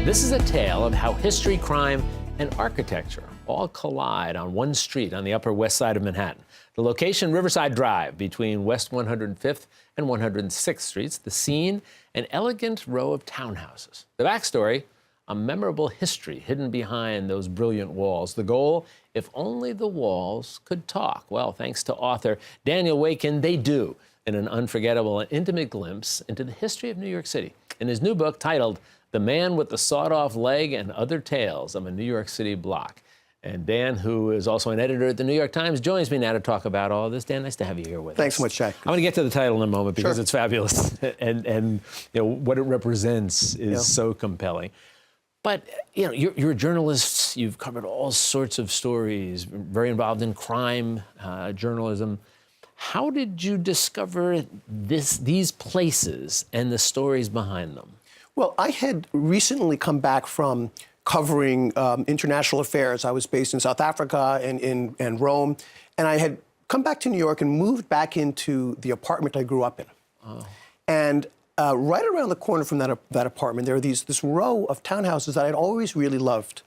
This is a tale of how history, crime, and architecture all collide on one street on the Upper West Side of Manhattan. The location, Riverside Drive, between West 105th and 106th Streets. The scene, an elegant row of townhouses. The backstory, a memorable history hidden behind those brilliant walls. The goal, if only the walls could talk. Well, thanks to author Daniel Wakin, they do, in an unforgettable and intimate glimpse into the history of New York City. In his new book titled The Man with the Sawed-Off Leg and Other Tales of a New York City Block. And Dan, who is also an editor at the New York Times, joins me now to talk about all this. Dan, nice to have you here with us. Thanks so much, Jack. I'm going to get to the title in a moment because Sure. it's fabulous, and you know what it represents is so compelling. But you know, you're a journalist. You've covered all sorts of stories. Very involved in crime journalism. How did you discover these places and the stories behind them? Well, I had recently come back from covering international affairs. I was based in South Africa and Rome, and I had come back to New York and moved back into the apartment I grew up in. Oh. And right around the corner from that apartment, there are this row of townhouses that I'd always really loved.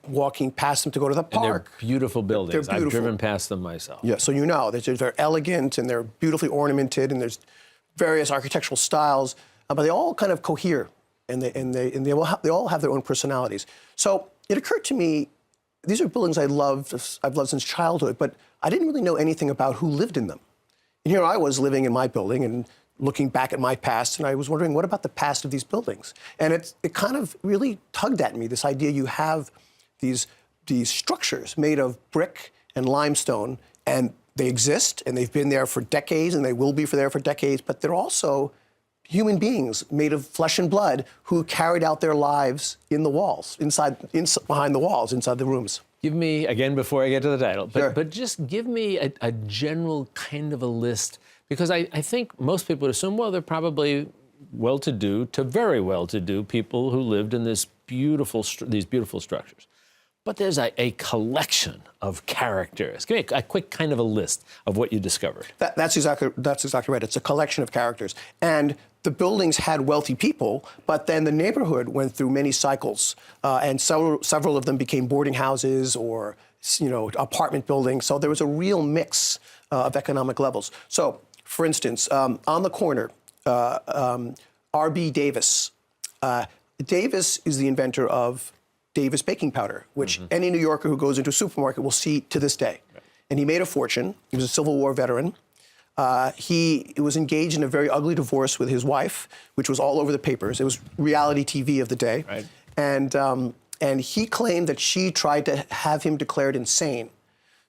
Walking past them to go to the park. And they're beautiful buildings. They're beautiful. I've driven past them myself. Yeah, so you know, they're elegant and they're beautifully ornamented and there's various architectural styles, but they all kind of cohere and they all have their own personalities. So it occurred to me, these are buildings I've loved since childhood, but I didn't really know anything about who lived in them. And here I was living in my building and looking back at my past, and I was wondering, what about the past of these buildings? And it kind of really tugged at me, this idea you have these structures made of brick and limestone, and they exist, and they've been there for decades, and they will be there for decades, but they're also human beings made of flesh and blood who carried out their lives in the walls, behind the walls, inside the rooms. Give me, again, before I get to the title, Sure. but just give me a general kind of a list, because I think most people would assume, well, they're probably well-to-do to very well-to-do people who lived in these beautiful structures. But there's a collection of characters. Give me a quick kind of a list of what you discovered. That's exactly right. It's a collection of characters. And the buildings had wealthy people, but then the neighborhood went through many cycles, and several of them became boarding houses or, you know, apartment buildings. So there was a real mix of economic levels. So, for instance, on the corner, R.B. Davis. Davis is the inventor of Davis baking powder, which any New Yorker who goes into a supermarket will see to this day. Right. And he made a fortune. He was a Civil War veteran. He was engaged in a very ugly divorce with his wife, which was all over the papers. It was reality TV of the day. Right. And he claimed that she tried to have him declared insane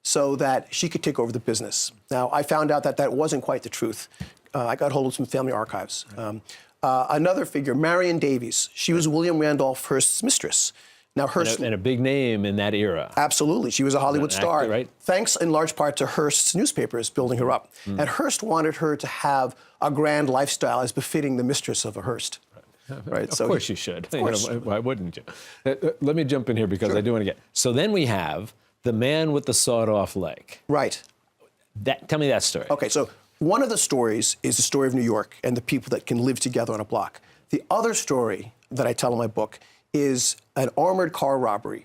so that she could take over the business. Now, I found out that that wasn't quite the truth. I got hold of some family archives. Right. Another figure, Marion Davies. She was William Randolph Hearst's mistress. Now, Hearst, and a big name in that era. Absolutely. She was a Hollywood star, actor, right? Thanks in large part to Hearst's newspapers building her up. And Hearst wanted her to have a grand lifestyle as befitting the mistress of a Hearst. Right. Of course you should. Of course. Why wouldn't you? Let me jump in here because Sure. I do want to get. So then we have the man with the sawed-off leg. Right. Tell me that story. Okay, so one of the stories is the story of New York and the people that can live together on a block. The other story that I tell in my book is an armored car robbery.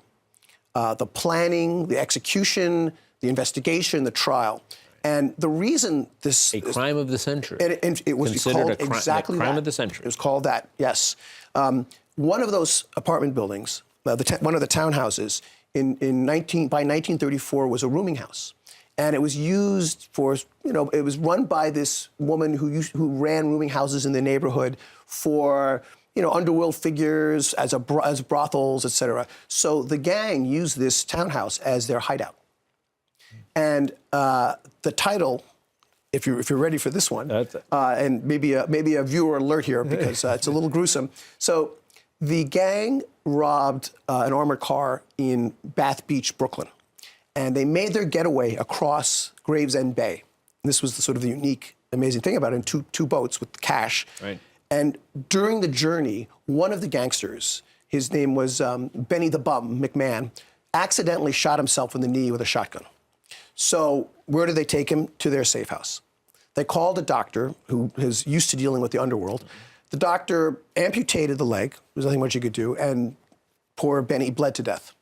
The planning, the execution, the investigation, the trial. And the reason this... A crime of the century. And it was called exactly that. Crime of the century. It was called that, yes. One of those apartment buildings, one of the townhouses, by 1934 was a rooming house. And it was used for, you know, it was run by this woman who ran rooming houses in the neighborhood for, you know, underworld figures, as brothels, et cetera. So the gang used this townhouse as their hideout. And the title, if you're ready for this one, and maybe a viewer alert here because it's a little gruesome. So the gang robbed an armored car in Bath Beach, Brooklyn. And they made their getaway across Gravesend Bay. And this was the sort of the unique, amazing thing about it, in two boats with cash. Right. And during the journey, one of the gangsters, his name was Benny the Bum McMahon, accidentally shot himself in the knee with a shotgun. So where did they take him? To their safe house. They called a doctor who is used to dealing with the underworld. The doctor amputated the leg. There was nothing much he could do, and poor Benny bled to death.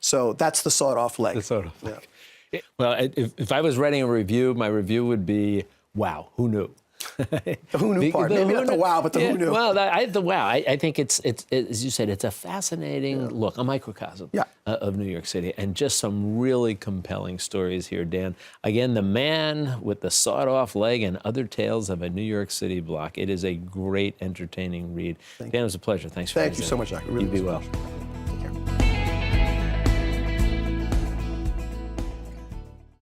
So that's the sawed-off leg. The sawed-off leg. Yeah. Well, if I was writing a review, my review would be, wow, who knew? The who knew part. Maybe not the wow, but the who knew. Well, the wow. I think it's as you said, it's a fascinating look, a microcosm of New York City, and just some really compelling stories here, Dan. Again, The Man with the Sawed-Off Leg and Other Tales of a New York City Block. It is a great, entertaining read. Dan, it was a pleasure. Thanks for Thank you so much, Jack. It really you be was a well. pleasure.